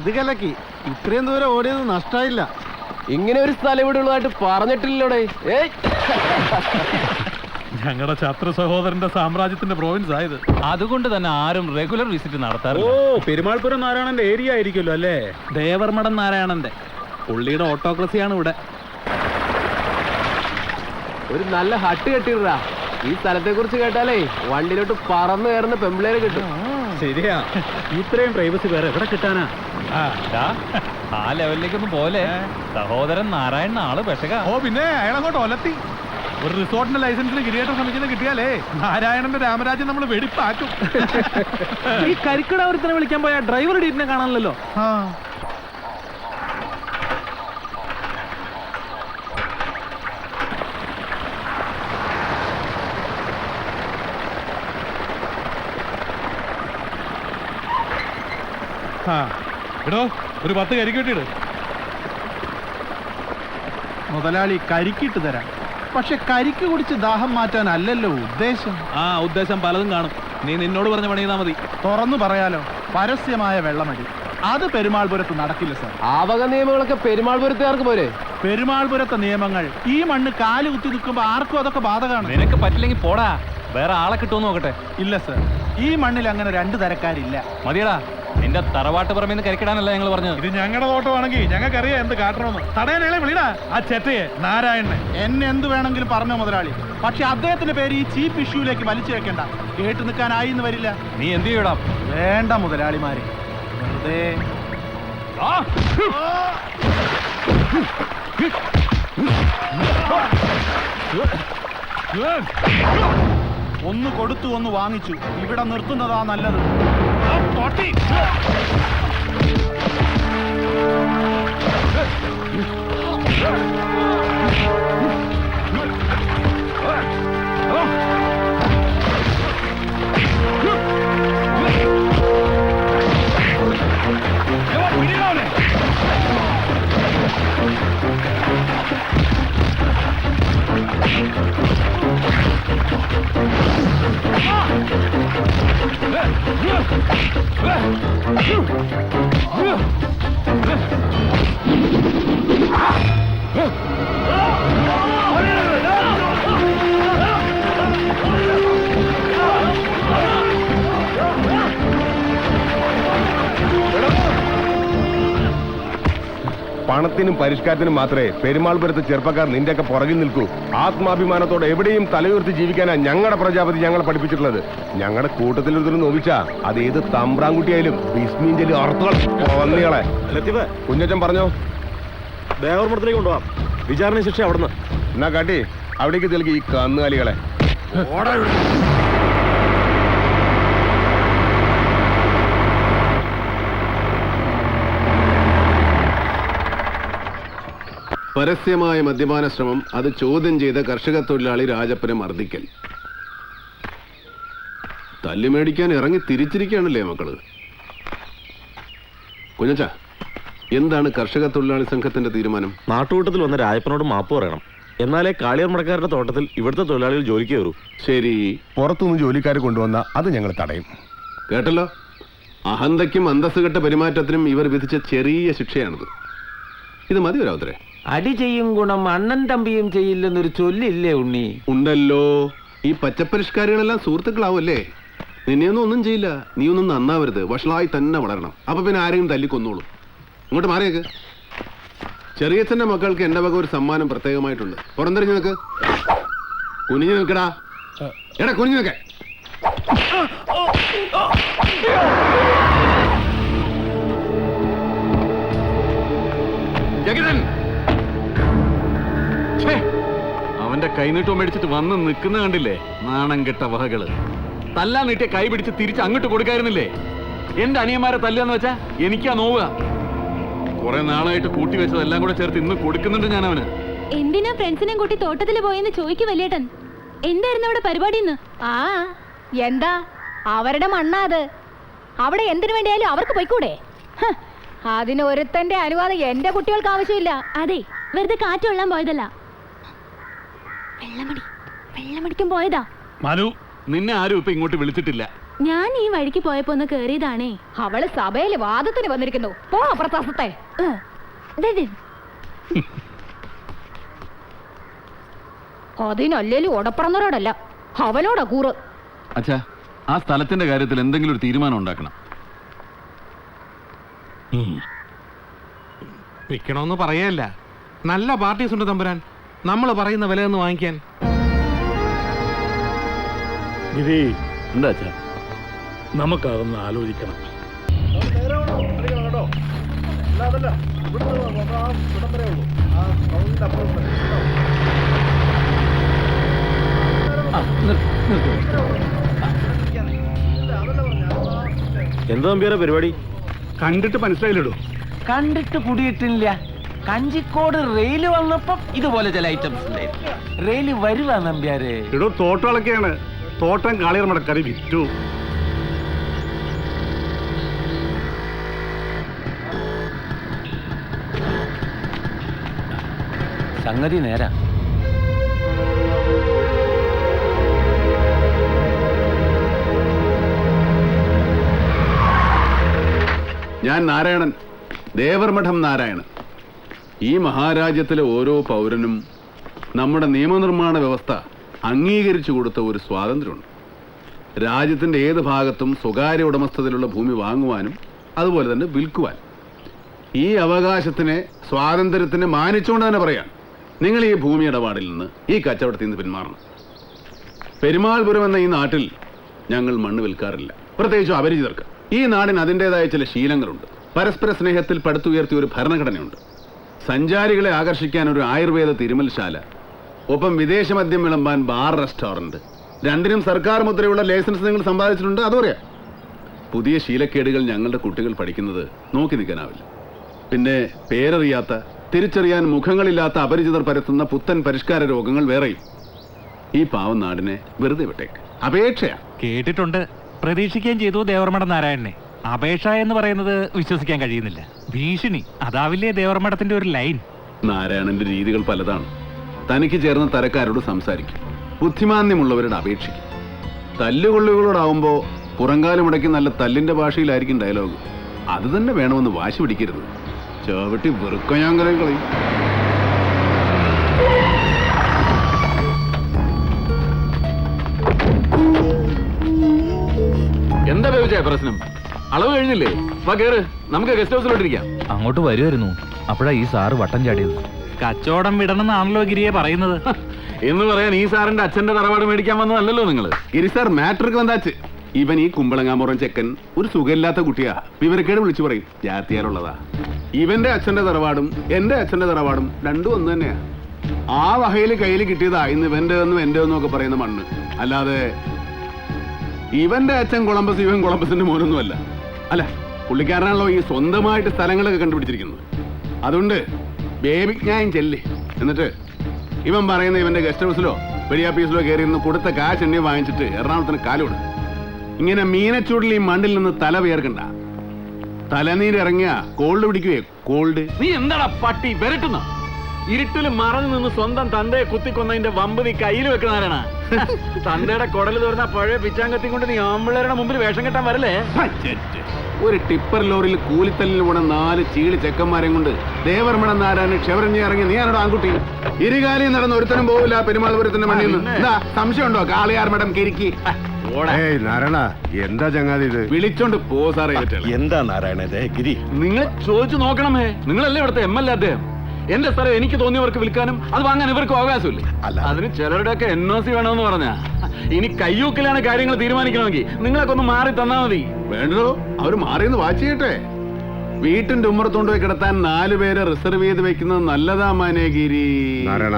ഇത് കലക്കി. ഇത്രയും ദൂരം ഓടിയത് നഷ്ടമായില്ല. ഇങ്ങനെ ഒരു സ്ഥലം ഇവിടെ ഉള്ളതായിട്ട് പറഞ്ഞിട്ടില്ലോടെ. ഞങ്ങളുടെ ഛത്ര സഹോദരന്റെ സാമ്രാജ്യത്തിന്റെ പ്രോവിൻസ് ആയത്. അതുകൊണ്ട് തന്നെ ആരും റെഗുലർ വിസിറ്റ് നടത്താറില്ല. പെരുമാൾപുരം നാരായണന്റെ ഏരിയ ആയിരിക്കുമല്ലോ അല്ലേ? ദേവർമഠം നാരായണന്റെ. പുള്ളിയുടെ ഓട്ടോക്രസിയാണ് ഇവിടെ. ഒരു നല്ല ഹട്ട് കെട്ടിടാ. ഈ സ്ഥലത്തെ കുറിച്ച് കേട്ടാലേ വണ്ടിയിലോട്ട് പറന്നു കയറുന്ന പെമ്പിളേരെ കിട്ടും. ശരിയാ, ഇത്രയും പ്രൈവസി വേറെ എവിടെ കിട്ടാനാ? ആ ലെവലിലേക്കൊന്നും പോലെ. സഹോദരൻ നാരായണൻ ആള് പെശക. ഓ പിന്നെ അയാളങ്ങോട്ട് ഒലത്തി. ഒരു റിസോർട്ടിന്റെ ലൈസൻസിന് കിരിയേറ്റ സമിതിന്ന് കിട്ടിയാലേ നാരായണന്റെ രാമരാജ്യം നമ്മൾ വെടിപ്പാക്കും. ഈ കരിക്കട ഒരുത്തനെ വിളിക്കാൻ പോയ ഡ്രൈവർ ഡീറ്റിനെ കാണാനല്ലോ. എടോ ഒരു 10 കരിക്കിട്ടിട്. മുതലാളി കരിക്കിട്ട് തരാം. പക്ഷെ കരിക്ക് കുടിച്ച് ദാഹം മാറ്റാനല്ലല്ലോ ഉദ്ദേശം. ഉദ്ദേശം പലതും കാണും. നീ നിന്നോട് പറഞ്ഞ പണി ചെയ്താൽ മതി. തുറന്നു പറയാലോ, പരസ്യമായ വെള്ളമടി അത് പെരുമാൾപുരത്ത് നടക്കില്ല സാർ. ആ വക നിയമങ്ങളൊക്കെ പെരുമാൾപുരത്തുകാർക്ക് പോരെ? പെരുമാൾപുരത്തെ നിയമങ്ങൾ ഈ മണ്ണ് കാല് കുത്തി നിൽക്കുമ്പോ ആർക്കും അതൊക്കെ ബാധകമാണ്. നിനക്ക് പറ്റില്ലെങ്കിൽ പോടാ, വേറെ ആളെ കിട്ടുമെന്ന് നോക്കട്ടെ. ഇല്ല സാർ, ഈ മണ്ണിൽ അങ്ങനെ 2 തരക്കാരില്ല. മതിയടാ, നിന്റെ തറവാട്ട് പറമ്പിന്ന് കരിക്കിടാനല്ല ഞങ്ങൾ പറഞ്ഞത്. ഇത് ഞങ്ങളുടെ തോട്ടമാണെങ്കിൽ ഞങ്ങൾക്കറിയാം എന്ത് കാട്ടണമെന്ന്. തടയാനേളെ വിളിടാ ആ ചെറ്റയെ നാരായണനെ. എന്നെ എന്ത് വേണമെങ്കിലും പറഞ്ഞോ മുതലാളി. പക്ഷെ അദ്ദേഹത്തിന്റെ പേര് ഈ ചീഫ് ഇഷ്യൂലേക്ക് വലിച്ചു വെക്കണ്ട. കേട്ടു നിൽക്കാനായി എന്ന് വരില്ല. നീ എന്ത് ചെയ്യടാ? വേണ്ട മുതലാളിമാരെ, വെറുതെ ഒന്ന് കൊടുത്തു ഒന്ന് വാങ്ങിച്ചു. ഇവിടെ നിർത്തുന്നതാ നല്ലത്. പണത്തിനും പരിഷ്കാരത്തിനും മാത്രമേ പെരുമാൾപുരത്ത് ചെറുപ്പക്കാർ നിന്റെയൊക്കെ പുറകിൽ നിൽക്കൂ. ആത്മാഭിമാനത്തോടെ എവിടെയും തലയുയർത്തി ജീവിക്കാനാ ഞങ്ങളുടെ പ്രജാപതി ഞങ്ങളെ പഠിപ്പിച്ചിട്ടുള്ളത്. ഞങ്ങളുടെ കൂട്ടത്തിൽ ഒരു നോവിച്ചാ അത് ഏത് തമ്പ്രാൻകുട്ടിയായാലും ബിസ്മീഞ്ചലും അർത്ഥങ്ങൾ വന്നികളെ. കുഞ്ഞച്ചൻ പറഞ്ഞോ, ദേവർമഠത്തിലേക്ക് കൊണ്ടുപോവാം. വിചാരണ ശിക്ഷ അവിടുന്ന്. എന്നാ കാട്ടി അവിടേക്ക് തെളിക്ക് ഈ കന്നുകാലികളെ. പരസ്യമായ മദ്യപാന ശ്രമം, അത് ചോദ്യം ചെയ്ത കർഷക തൊഴിലാളി രാജപ്പനെ മർദ്ദിക്കൽ. തല്ലുമേടിക്കാൻ ഇറങ്ങി തിരിച്ചിരിക്കുകയാണല്ലേ മക്കള്. കുഞ്ഞച്ചാ, എന്താണ് കർഷക തൊഴിലാളി സംഘത്തിന്റെ തീരുമാനം? നാട്ടുകൂട്ടത്തിൽ വന്ന രാജപ്പനോട് മാപ്പ് പറയണം. എന്നാലേ കാളിയർമടക്കാരുടെ തോട്ടത്തിൽ ഇവിടുത്തെ തൊഴിലാളികൾ ജോലിക്ക് കയറൂ. ശരി, പുറത്തുനിന്ന് ജോലിക്കാർ കൊണ്ടുവന്ന അത് ഞങ്ങൾ തടയും. കേട്ടല്ലോ, അഹന്തയ്ക്കും അന്തസ്സുകെട്ട പെരുമാറ്റത്തിനും ഇവർ വിധിച്ച ചെറിയ ശിക്ഷയാണിത്. ഇത് മതി വരാവത്രേ. അടി ചെയ്യും ഗുണം അണ്ണൻ തമ്പിയും ചെയ്യില്ലെന്നൊരു ചൊല്ലില്ലേ ഉണ്ണി? ഉണ്ടല്ലോ. ഈ പച്ചപ്പരിഷ്കാരികളെല്ലാം സുഹൃത്തുക്കളാവല്ലേ. നിന്നെയൊന്നും ഒന്നും ചെയ്യില്ല. നീ ഒന്നും നന്നാവരുത്, വഷളായി തന്നെ വളരണം. അപ്പൊ പിന്നെ ആരെങ്കിലും തല്ലിക്കൊന്നോളൂ. ഇങ്ങോട്ട് മാറിയേക്ക്. ചെറിയച്ഛന്റെ മക്കൾക്ക് എന്റെ വക ഒരു സമ്മാനം പ്രത്യേകമായിട്ടുണ്ട്. പുറംതിരിഞ്ഞു നിൽക്ക്. കുനിഞ്ഞു നിൽക്കടാ. എടാ കുനിഞ്ഞു നിൽക്ക. ജഗതൻ, അവന്റെ കൈനീട്ടം മേടിച്ചിട്ട് വന്ന് നിൽക്കുന്ന കണ്ടില്ലേ? നാണം കെട്ട വകകള്. തല്ലാൻ നീട്ടിയ കൈ പിടിച്ച് തിരിച്ച് അങ്ങോട്ട് കൊടുക്കായിരുന്നില്ലേ? എന്റെ അനിയന്മാരെ തല്ലാന്ന് വെച്ചാ എനിക്കാ നോവുക. കുറെ നാളായിട്ട് കൂട്ടി വെച്ചതെല്ലാം കൂടെ ചേർത്ത് ഇന്ന് കൊടുക്കുന്നുണ്ട് ഞാൻ അവന്. എന്തിനാ ഫ്രണ്ട്സിനെ കൂട്ടി തോട്ടത്തിൽ പോയെന്ന് ചോദിക്കു വലിയേട്ടൻ. എന്തായിരുന്നു അവിടെ പരിപാടി? എന്താ അവരുടെ മണ്ണാ അത്. അവിടെ എന്തിനു വേണ്ടിയാലും അവർക്ക് പോയിക്കൂടെ? അതിന് ഒരുത്തന്റെ അനുവാദം എന്റെ കുട്ടികൾക്ക് ആവശ്യമില്ല. അതെ, വെറുതെ കാറ്റുകൊള്ളാൻ പോയതല്ല. വെള്ളമടിക്കും പോയതാ. മനു, നിന്നെ ആരും ഇപ്പൊ ഇങ്ങോട്ട് വിളിച്ചിട്ടില്ല. ഞാൻ ഈ വഴിക്ക് പോയപ്പോ ഒന്ന് കേറിയതാണേ. അവള് സഭയില് വാദത്തിന് വന്നിരിക്കുന്നു. പോ അപ്രത്താസത്തെ. അതിനല്ലേലും ഉടപ്പറന്നവരോടല്ല, അവനോടാ കൂറ്. അച്ഛാ, ആ സ്ഥലത്തിന്റെ കാര്യത്തിൽ എന്തെങ്കിലും ഒരു തീരുമാനം ഉണ്ടാക്കണം. വിൽക്കണമെന്ന് പറയല്ല, നല്ല പാർട്ടീസ് ഉണ്ട് തമ്പുരാൻ, നമ്മൾ പറയുന്ന വിലയൊന്ന് വാങ്ങിക്കാൻ. എന്താ അച്ഛാ? നമുക്കതൊന്ന് ആലോചിക്കണം. എന്താ നമ്പ്യാരെ പരിപാടി? കണ്ടിട്ട് മനസ്സിലായില്ലടോ. കണ്ടിട്ട് കുടിയിട്ടില്ല. കഞ്ചിക്കോട് റെയില് വന്നപ്പം ഇതുപോലെ ചില ഐറ്റംസ് ഉണ്ടായിരുന്നു. റെയില് വരുവാ നമ്പ്യാരെ. ഇടോ തോട്ടങ്ങളൊക്കെയാണ്. തോട്ടം കാളിയർ മടക്കറി വിറ്റു. സംഗതി നേരാ. ഞാൻ നാരായണൻ, ദേവർമഠം നാരായണൻ. ഈ മഹാരാജ്യത്തിലെ ഓരോ പൗരനും നമ്മുടെ നിയമനിർമ്മാണ വ്യവസ്ഥ അംഗീകരിച്ചു കൊടുത്ത ഒരു സ്വാതന്ത്ര്യമുണ്ട്. രാജ്യത്തിൻ്റെ ഏത് ഭാഗത്തും സ്വകാര്യ ഉടമസ്ഥതയിലുള്ള ഭൂമി വാങ്ങുവാനും അതുപോലെ തന്നെ വിൽക്കുവാൻ. ഈ അവകാശത്തിനെ, സ്വാതന്ത്ര്യത്തിനെ മാനിച്ചുകൊണ്ട് തന്നെ പറയാം, നിങ്ങൾ ഈ ഭൂമി ഇടപാടിൽ നിന്ന്, ഈ കച്ചവടത്തിൽ നിന്ന് പിന്മാറണം. പെരുമാൾപുരം എന്ന ഈ നാട്ടിൽ ഞങ്ങൾ മണ്ണ് വിൽക്കാറില്ല, പ്രത്യേകിച്ചും അപരിചിതർക്ക്. ഈ നാടിന് അതിൻ്റെതായ ചില ശീലങ്ങളുണ്ട്. പരസ്പര സ്നേഹത്തിൽ പടുത്തുയർത്തിയ ഒരു ഭരണഘടനയുണ്ട്. സഞ്ചാരികളെ ആകർഷിക്കാൻ ഒരു ആയുർവേദ തിരുമൽശാല, ഒപ്പം വിദേശ മദ്യം വിളമ്പാൻ ബാർ റെസ്റ്റോറൻറ്റ്, രണ്ടിനും സർക്കാർ മുദ്രയുള്ള ലൈസൻസ് നിങ്ങൾ സമ്പാദിച്ചിട്ടുണ്ട്, അതറിയാം. പുതിയ ശീലക്കേടുകൾ ഞങ്ങളുടെ കുട്ടികൾ പഠിക്കുന്നത് നോക്കി നിൽക്കാനാവില്ല. പിന്നെ പേരറിയാത്ത, തിരിച്ചറിയാൻ മുഖങ്ങളില്ലാത്ത അപരിചിതർ പരത്തുന്ന പുത്തൻ പരിഷ്കാര രോഗങ്ങൾ വേറെയും. ഈ പാവം നാടിനെ വെറുതെ വിട്ടേക്ക്. അപേക്ഷയാ. കേട്ടിട്ടുണ്ട്, പ്രതീക്ഷിക്കുകയും ചെയ്തു ദേവർമഠം നാരായണനെ. അപേക്ഷ എന്ന് പറയുന്നത് വിശ്വസിക്കാൻ കഴിയുന്നില്ല. ഭീഷണി, അതാവില്ലേ ദേവർമഠത്തിന്റെ ഒരു ലൈൻ. നാരായണന്റെ രീതികൾ പലതാണ്. തനിക്ക് ചേർന്ന തരക്കാരോട് സംസാരിക്കും, ബുദ്ധിമാന്യമുള്ളവരോട് അപേക്ഷിക്കും. തല്ലുകൊള്ളുകളോടാവുമ്പോൾ പുറങ്കാലം മുടക്കി നല്ല തല്ലിന്റെ ഭാഷയിലായിരിക്കും ഡയലോഗ്. അത് തന്നെ വേണമെന്ന് വാശി പിടിക്കരുത്. ചവിട്ടി വെറുക്ക ഞാൻ കളയും. എന്താ ബേബിച്ചായ പ്രശ്നം? അളവ് കഴിഞ്ഞില്ലേ? വാ കേറ്, നമുക്ക് ഗസ്റ്റ് ഹൗസിലോട്ടിരിക്കാം. അങ്ങോട്ട് വരുമായിരുന്നു, അപ്പോഴാ ഈ സാറ് വട്ടം ചാടിയത്. കച്ചവടം വിടണമെന്നാണല്ലോ ഗിരിയെ പറയുന്നത്. എന്ന് പറയാൻ ഈ സാറിന്റെ അച്ഛന്റെ തറവാട് മേടിക്കാൻ വന്നതല്ലോ നിങ്ങൾ. ഗിരി സാർ മാട്രിക് വന്നാച്ച്. ഇവൻ ഈ കുമ്പളങ്ങാമുറൻ ചെക്കൻ ഒരു സുഖമില്ലാത്ത കുട്ടിയാ. വിവരക്കേട് വിളിച്ചു പറയും, ജാത്തിയാലുള്ളതാ. ഇവന്റെ അച്ഛന്റെ തറവാടും എന്റെ അച്ഛന്റെ തറവാടും രണ്ടും ഒന്ന് തന്നെയാ. ആ വകയിൽ കയ്യിൽ കിട്ടിയതാ ഇന്ന് ഇവന്റെ ഒന്നും എന്റെ ഒന്നും ഒക്കെ പറയുന്ന മണ്ണ്. അല്ലാതെ ഇവന്റെ അച്ഛൻ കൊളംബസ്, ഇവൻ കൊളംബസിന്റെ മോനൊന്നുമല്ല. അല്ല, പുള്ളിക്കാരനാണല്ലോ ഈ സ്വന്തമായിട്ട് സ്ഥലങ്ങളൊക്കെ കണ്ടുപിടിച്ചിരിക്കുന്നത്. അതുകൊണ്ട് ബേബിജ്ഞായം ചെല്ല്. എന്നിട്ട് ഇവൻ പറയുന്ന ഇവന്റെ ഗസ്റ്റ് ഹൗസിലോ പെരിയാപ്പീസിലോ കയറി നിന്ന് കൊടുത്ത കാശ് എണ്ണി വാങ്ങിച്ചിട്ട് എറണാകുളത്തിന് കാലോട്. ഇങ്ങനെ മീനച്ചൂടിൽ ഈ മണ്ണിൽ നിന്ന് തല വിയർക്കണ്ട. തലനീരിറങ്ങിയ കോൾഡ് പിടിക്കുവേ, കോൾഡ്. നീ എന്താടാ പട്ടി വരട്ടുന്ന? ഇരുട്ടിൽ മറഞ്ഞു നിന്ന് സ്വന്തം തന്തയെ കുത്തിക്കൊന്നതിന്റെ വമ്പ് നീ കയ്യിൽ വെക്കണാരാണ്? തന്തയുടെ കുടല് തുറന്ന പഴയ പിച്ചാങ്കത്തി കൊണ്ട് നീ ആമ്പിള്ളേരുടെ മുമ്പിൽ വേഷം കെട്ടാൻ വരല്ലേ? ഒരു ടിപ്പർ ലോറിയിൽ കൂലിത്തല്ലിന് പോണ 4 ചീളി ചെക്കന്മാരെയും കൊണ്ട് ദേവർമഠം നാരായണൻ ക്ഷവരഞ്ഞ് ഇറങ്ങി നീ ആണോ ആൺകുട്ടി? ഇരുകാലി നടന്ന് ഒരുത്തനും പോവില്ല പെരുമാൾപുരത്തിന്റെ മണ്ണിൽ നിന്ന്. എന്താ സംശയമുണ്ടോ? കാളിയാർ മഠം കിരിക്കി. നാരായണ, എന്താ ചങ്ങാതി ഇത്? വിളിച്ചോണ്ട് പോ സാറേ. എന്താ നാരായണ ഗിരി? നിങ്ങൾ ചോദിച്ചു നോക്കണമേ. നിങ്ങളല്ലേ ഇവിടുത്തെ MLA അദ്ദേഹം. എന്റെ സ്ഥലം എനിക്ക് തോന്നിയവർക്ക് വിൽക്കാനും അത് വാങ്ങാൻ ഇവർക്ക് അവകാശമില്ലേ? അതിന് ചിലരുടെയൊക്കെ NOC വേണമെന്ന് പറഞ്ഞാ. ഇനി കയ്യൂക്കിലാണ് കാര്യങ്ങൾ തീരുമാനിക്കണമെങ്കിൽ നിങ്ങളൊക്കെ ഒന്ന് മാറി തന്നാ മതി. വേണ്ടോ, അവര് മാറിയെന്ന് വാച്ച് ചെയ്യട്ടെ. വീട്ടിന്റെ ഉമ്മറത്തോണ്ട് പോയി കിടത്താൻ 4 പേരെ റിസർവ് ചെയ്ത് വെക്കുന്നത് നല്ലതാ മാനേഗിരി. നാരായണ,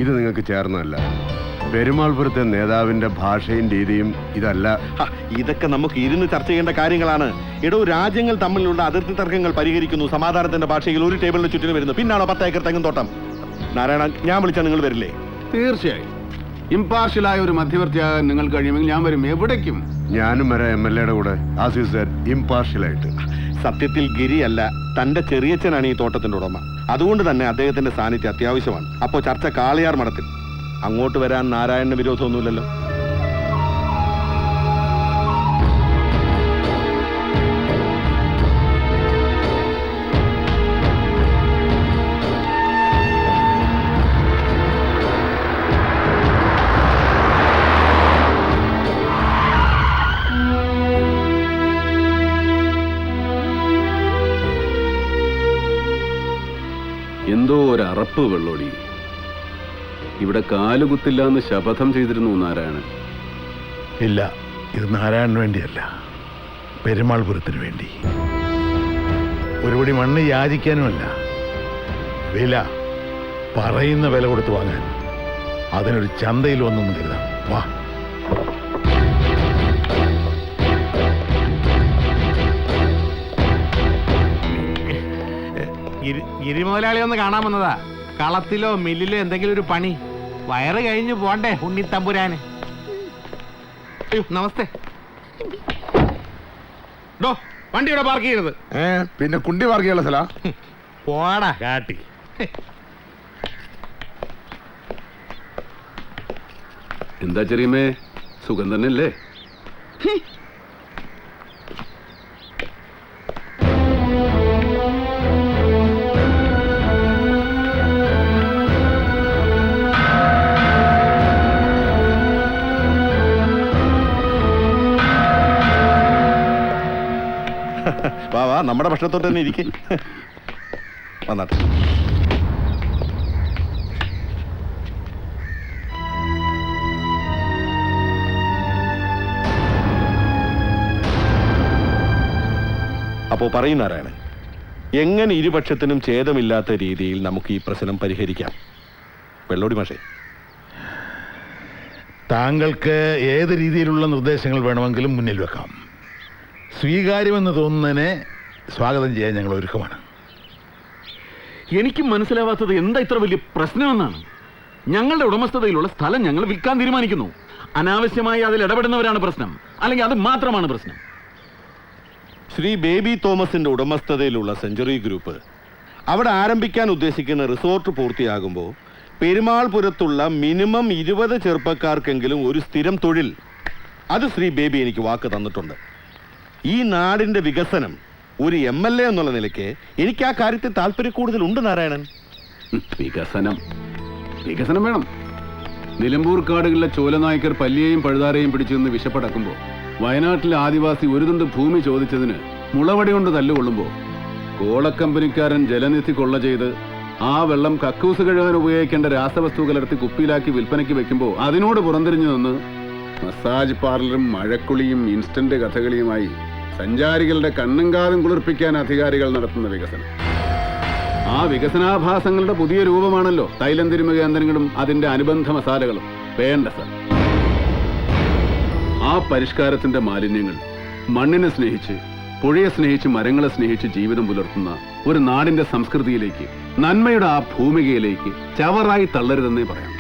ഇത് നിങ്ങൾക്ക് ചേർന്നല്ല. പെരുമാൾപുരത്തെ നേതാവിന്റെ ഭാഷയും രീതിയും ഇതല്ല. ഇതൊക്കെ നമുക്ക് ഇരുന്ന് ചർച്ച ചെയ്യേണ്ട കാര്യങ്ങളാണ്. രാജ്യങ്ങൾ തമ്മിലുള്ള അതിർത്തി തർക്കങ്ങൾ പരിഹരിക്കുന്നു, സമാധാനത്തിന്റെ ഭാഷയിൽ ഒരു ടേബിളിന് ചുറ്റിന് വരുന്നു. പിന്നാണോ 10 ഏക്കർ തെങ്ങും തോട്ടം? നാരായണ, ഞാൻ വിളിച്ചാൽ നിങ്ങൾ വരില്ലേ? തീർച്ചയായും. ഇംപാർഷ്യലായ ഒരു മധ്യവർത്തിയാകാൻ നിങ്ങൾ കഴിയുമെങ്കിൽ ഞാൻ വരും. എവിടേക്കും ഞാനും വരാം MLAയുടെ കൂടെ. ഇംപാർഷ്യലായിട്ട്. സത്യത്തിൽ ഗിരിയല്ല, തന്റെ ചെറിയച്ഛനാണ് ഈ തോട്ടത്തിന്റെ ഉടമ. അതുകൊണ്ട് തന്നെ അദ്ദേഹത്തിന്റെ സാന്നിധ്യം അത്യാവശ്യമാണ്. അപ്പോ ചർച്ച കാളിയാർ മഠത്തിൽ. അങ്ങോട്ട് വരാൻ നാരായണന് വിരോധമൊന്നുമില്ലല്ലോ? തപ്പ് വെള്ളോടി. ഇവിടെ കാലുകുത്തില്ല എന്ന് ശപഥം ചെയ്തിരുന്നു നാരായണൻ. ഇല്ല, ഇത് നാരായണന് വേണ്ടിയല്ല, പെരുമാൾപുരത്തിന് വേണ്ടി. ഒരുപടി മണ്ണ് യാചിക്കാനുമല്ല, വില പറയുന്ന വില കൊടുത്ത് വാങ്ങാൻ. അതിനൊരു ചന്തയിൽ വന്നൊന്നും കരുതാം. വാ. ഗിരിമുതലാളി ഒന്ന് കാണാൻ വന്നതാ. കളത്തിലോ മില്ലിലോ എന്തെങ്കിലും ഒരു പണി. വയറ് കഴിഞ്ഞു പോണ്ടേ ഉണ്ണിത്തമ്പുരാന്. അയ്യോ നമസ്തേ. ഡോ വണ്ടി ഇവിടെ പാർക്ക് ചെയ്യരുത്. പിന്നെ കുണ്ടി പാർക്കിയുള്ള സ്ഥല പോടാ കാട്ടി. എന്താ ചെറിയമേ, സുഖം തന്നെയല്ലേ? വാ വാ, നമ്മുടെ ഭക്ഷണത്തോട്ട് തന്നെ ഇരിക്കും. വന്നാട്ടെ. അപ്പോ പറയും നാരായണൻ, എങ്ങനെ ഇരുപക്ഷത്തിനും ഛേദമില്ലാത്ത രീതിയിൽ നമുക്ക് ഈ പ്രശ്നം പരിഹരിക്കാം? വെള്ളോടി മാഷേ, താങ്കൾക്ക് ഏത് രീതിയിലുള്ള നിർദ്ദേശങ്ങൾ വേണമെങ്കിലും മുന്നിൽ വെക്കാം. സ്വീകാര്യമെന്ന് തോന്നുന്നതിനെ സ്വാഗതം ചെയ്യാൻ ഞങ്ങൾ ഒരുക്കമാണ്. എനിക്ക് മനസ്സിലാവാത്തത് എന്താ ഇത്ര വലിയ പ്രശ്നമെന്നാണ്. ഞങ്ങളുടെ ഉടമസ്ഥതയിലുള്ള സ്ഥലം ഞങ്ങൾ വിൽക്കാൻ തീരുമാനിക്കുന്നു. അനാവശ്യമായി അതിൽ ഇടപെടുന്നവരാണ് പ്രശ്നം, അല്ലെങ്കിൽ അത് മാത്രമാണ് പ്രശ്നം. ശ്രീ ബേബി തോമസിന്റെ ഉടമസ്ഥതയിലുള്ള സെഞ്ചുറി ഗ്രൂപ്പ് അവിടെ ആരംഭിക്കാൻ ഉദ്ദേശിക്കുന്ന റിസോർട്ട് പൂർത്തിയാകുമ്പോൾ പെരുമാൾപുരത്തുള്ള മിനിമം 20 ചെറുപ്പക്കാർക്കെങ്കിലും ഒരു സ്ഥിരം തൊഴിൽ, അത് ശ്രീ ബേബി എനിക്ക് വാക്ക് തന്നിട്ടുണ്ട്. ഈ നാടിന്റെ വികസനം ഒരു MLA എന്നുള്ള നിലയ്ക്ക് എനിക്ക് ആ കാര്യത്തിൽ താല്പര്യം കൂടുതലുണ്ട് നാരായണൻ. വികസനം വേണം. നിലമ്പൂർ കാടുകളിലെ ചോലനായ്ക്കർ പല്ലിയെയും പഴുതാരയും പിടിച്ചു നിന്ന് വിശപ്പടക്കുമ്പോൾ വയനാട്ടിലെ ആദിവാസി ഒരു തുണ്ട് ഭൂമി ചോദിച്ചതിന് മുളവടി കൊണ്ട് തല്ലുകൊള്ളുമ്പോൾ കോളക്കമ്പനിക്കാരൻ ജലനിധി കൊള്ള ചെയ്ത് ആ വെള്ളം കക്കൂസ് കഴുകാൻ ഉപയോഗിക്കേണ്ട രാസവസ്തു കലർത്തി കുപ്പിയിലാക്കി വിൽപ്പനയ്ക്ക് വെക്കുമ്പോൾ അതിനോട് പുറംതിരിഞ്ഞു നിന്ന് മസാജ് പാർലറും മഴക്കുളിയും ഇൻസ്റ്റന്റ് കഥകളിയുമായി സഞ്ചാരികളുടെ കണ്ണും കാതും കുളിർപ്പിക്കാൻ അധികാരികൾ നടത്തുന്ന വികസനം. ആ വികസനാഭാസങ്ങളുടെ പുതിയ രൂപമാണല്ലോ തൈലന്തിരിമ കേന്ദ്രങ്ങളും അതിന്റെ അനുബന്ധ മസാലകളും. വേണ്ട സർ, ആ പരിഷ്കാരത്തിന്റെ മാലിന്യങ്ങൾ മണ്ണിനെ സ്നേഹിച്ച്, പുഴയെ സ്നേഹിച്ച്, മരങ്ങളെ സ്നേഹിച്ച് ജീവിതം പുലർത്തുന്ന ഒരു നാടിന്റെ സംസ്കൃതിയിലേക്ക്, നന്മയുടെ ആ ഭൂമികയിലേക്ക് ചവറായി തള്ളരുതെന്നേ പറയാം.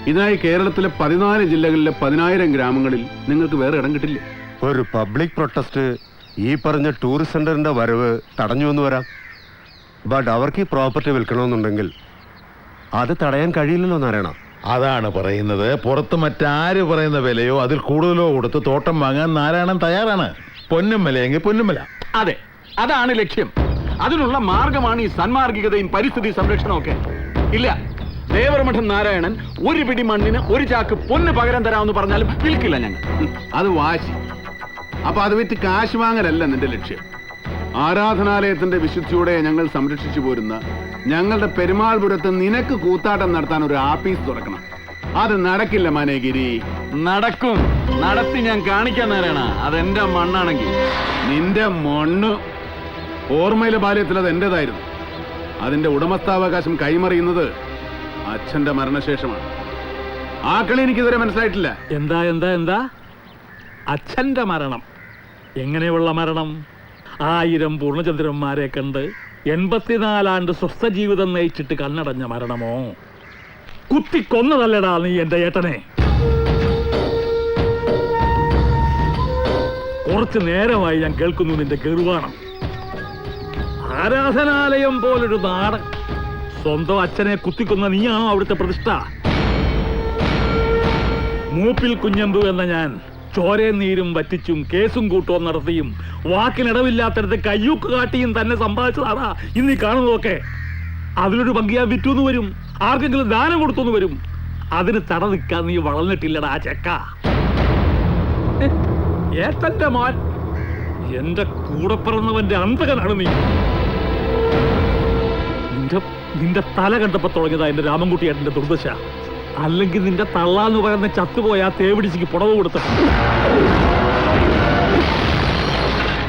ഇതിനായി കേരളത്തിലെ 14 ജില്ലകളിലെ 10,000 ഗ്രാമങ്ങളിൽ നിങ്ങൾക്ക് വേറെ ഇടം കിട്ടില്ലേ? ഒരു പബ്ലിക് പ്രൊട്ടസ്റ്റ് ഈ പറഞ്ഞ ടൂറിസ്റ്റ് സെന്ററിന്റെ വരവ് തടഞ്ഞു എന്ന് വരാം. ബട്ട് അവർക്ക് ഈ പ്രോപ്പർട്ടി വിൽക്കണമെന്നുണ്ടെങ്കിൽ അത് തടയാൻ കഴിയില്ലല്ലോ നാരായണ. അതാണ് പറയുന്നത്. പുറത്ത് മറ്റാര് പറയുന്ന വിലയോ അതിൽ കൂടുതലോ കൊടുത്ത് തോട്ടം വാങ്ങാൻ നാരായണൻ തയ്യാറാണ്. പൊന്നും വിലയെങ്കിൽ പൊന്നും വില. അതെ, അതാണ് ലക്ഷ്യം. അതിനുള്ള മാർഗമാണ് ഈ സന്മാർഗികതയും പരിസ്ഥിതി സംരക്ഷണവും ഒക്കെ. ഇല്ല, ദേവരമഠം നാരായണൻ ഒരു പിടി മണ്ണിന് ഒരു ചാക്ക് പൊന്ന് പകരം തരാമെന്ന് പറഞ്ഞാലും വിൽക്കില്ല ഞങ്ങൾ. അത് വാശി. അപ്പൊ അത് വിറ്റ് കാശ് വാങ്ങലല്ല നിന്റെ ലക്ഷ്യം. ആരാധനാലയത്തിന്റെ വിശുദ്ധിയോടെ ഞങ്ങൾ സംരക്ഷിച്ചു പോരുന്ന ഞങ്ങളുടെ പെരുമാൾപുരത്ത് നിനക്ക് കൂത്താട്ടം നടത്താൻ ഒരു ആഫീസ് തുറക്കണം. അത് നടക്കില്ല മനേഗിരി. നടക്കും, നടത്തി ഞാൻ കാണിക്കാൻ നാരായണ. അതെന്റെ മണ്ണാണെങ്കിൽ. നിന്റെ മണ്ണ് ഓർമ്മയിലെ ബാല്യത്തിൽ അത് എന്റേതായിരുന്നു. അതിന്റെ ഉടമസ്ഥാവകാശം കൈമറിയുന്നത് അച്ഛന്റെ മരണശേഷമാണ്. ആ കളി എനിക്കിതുവരെ മനസ്സിലായിട്ടില്ല. എന്താ എന്താ എന്താ അച്ഛന്റെ മരണം? എങ്ങനെയുള്ള മരണം? 1000 പൂർണ്ണചന്ദ്രന്മാരെ കണ്ട് 84 ആണ്ട് സ്വസ്ഥ ജീവിതം നയിച്ചിട്ട് കണ്ണടഞ്ഞ മരണമോ? കുത്തിക്കൊന്നതല്ലടാ നീ എന്റെ ഏട്ടനെ. കുറച്ചു നേരമായി ഞാൻ കേൾക്കുന്നു നിന്റെ ഗർവാണം. ആരാധനാലയം പോലൊരു നാട്, സ്വന്തം അച്ഛനെ കുത്തിക്കൊന്ന നീയാണോ അവിടുത്തെ പ്രതിഷ്ഠ? മൂപ്പിൽ കുഞ്ഞമ്പു എന്ന ഞാൻ ചോരയും നീരും വറ്റിച്ചും കേസും കൂട്ടവും നടത്തിയും വാക്കിനിടവില്ലാത്തടത്ത് കയ്യൂക്ക് കാട്ടിയും തന്നെ സമ്പാദിച്ചതാടാ ഇന്നീ കാണുന്നതൊക്കെ. അതിലൊരു പങ്കിയാ വിറ്റുന്ന് വരും, ആർക്കെങ്കിലും ദാനം കൊടുത്തു വരും. അതിന് തട നിൽക്കാൻ നീ വളർന്നിട്ടില്ലടാ ചെക്ക. ഏട്ടന്റെ മോൻ, എന്റെ കൂടെ പിറന്നവന്റെ അന്തകനാണ് നീ. നിന്റെ തല കണ്ടപ്പോ തുടങ്ങിയതാ എന്റെ രാമൻകുട്ടിയേട്ടന്റെ ദുർദശ. അല്ലെങ്കിൽ നിന്റെ തള്ളാന്ന് പറയുന്ന ചത്തുപോയ ആ തേവിടിച്ചിക്ക് പുടവ് കൊടുത്ത